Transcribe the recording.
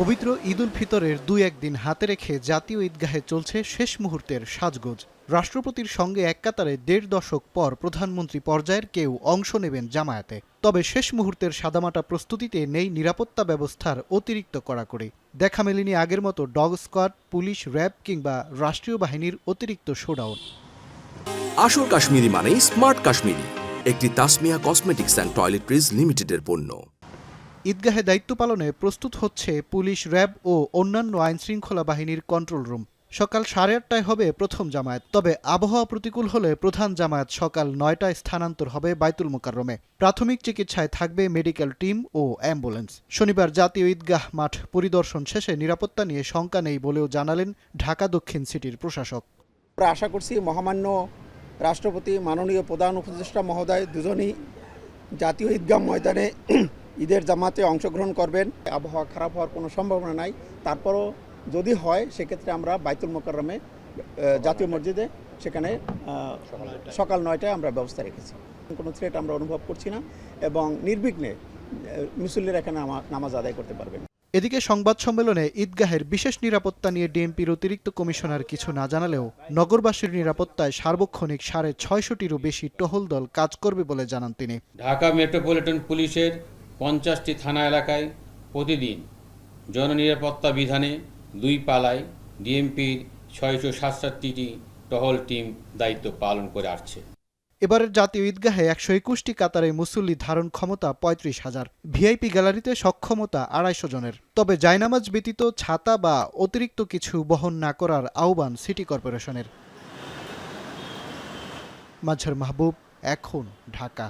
পবিত্র ঈদ উল ফিতরের ২-১ দিন হাতে রেখে জাতীয় ঈদগাহে চলছে শেষ মুহূর্তের সাজগোজ। রাষ্ট্রপতির সঙ্গে এক কাতারে ১.৫ দশক পর প্রধানমন্ত্রী পর্যায়ের কেউ অংশ নেবেন জামায়াতে। তবে শেষ মুহূর্তের সাদামাটা প্রস্তুতিতে নেই নিরাপত্তা ব্যবস্থার অতিরিক্ত কড়াকড়ি। দেখা মেলেনি আগের মতো ডগ স্কোয়াড, পুলিশ, র্যাব কিংবা রাষ্ট্রীয় বাহিনীর অতিরিক্ত শোডাউন। আসল কাশ্মীরি মানেই স্মার্ট কাশ্মীরি, একটি তাসমিয়া কসমেটিক্স অ্যান্ড টয়লেট্রিজ লিমিটেডের পণ্য। ঈদগাহে দায়িত্ব পালনে প্রস্তুত হচ্ছে পুলিশ, র্যাব ও অন্যান্য আইনশৃঙ্খলা বাহিনীর কন্ট্রোল রুম। সকাল 8:30টায় হবে প্রথম জামায়াত। তবে আবহাওয়া প্রতিকূল হলে প্রধান জামায়াত সকাল 9টায় স্থানান্তর হবে বাইতুল মোকাররমে। প্রাথমিক চিকিৎসায় থাকবে মেডিকেল টিম ও অ্যাম্বুলেন্স। শনিবার জাতীয় ঈদগাহ মাঠ পরিদর্শন শেষে নিরাপত্তা নিয়ে শঙ্কা নেই বলেও জানালেন ঢাকা দক্ষিণ সিটির প্রশাসক। আমরা আশা করছি মহামান্য রাষ্ট্রপতি, মাননীয় প্রধান উপদেষ্টা মহোদয় দুজনই জাতীয় ঈদগাহ ময়দানে ঈদের জামাতে অংশগ্রহণ করবেন। আবহাওয়া খারাপ হওয়ার কোনো সম্ভাবনা নাই। তারপরও যদি হয় সেক্ষেত্রে আমরা বাইতুল মোকাররমে জাতীয় মসজিদে সেখানে সকাল 9টায় আমরা ব্যবস্থা রেখেছি। কোনো থ্রেট আমরা অনুভব করছি না এবং নির্বিঘ্নে মুসল্লিরা এখানে নামাজ আদায় করতে পারবেন। এদিকে সংবাদ সম্মেলনে ঈদগাহের বিশেষ নিরাপত্তা নিয়ে ডিএমপির অতিরিক্ত কমিশনার কিছু না জানালেও নগরবাসীর নিরাপত্তায় সার্বক্ষণিক 650টিরও বেশি টহল দল কাজ করবে বলে জানান তিনি। ঢাকা মেট্রোপলিটন পুলিশের 50টি থানা এলাকায় প্রতিদিন জননিরাপত্তা বিধানে 2 পালায় ডিএমপির 667টি টহল টিম দায়িত্ব পালন করে আসছে। এবারের জাতীয় ঈদগাহে 121টি কাতারে মুসল্লি ধারণ ক্ষমতা 35,000। ভিআইপি গ্যালারিতে সক্ষমতা 250 জনের। তবে জায়নামাজ ব্যতীত ছাতা বা অতিরিক্ত কিছু বহন না করার আহ্বান সিটি কর্পোরেশনের। মাজহার মাহবুব, এখন, ঢাকা।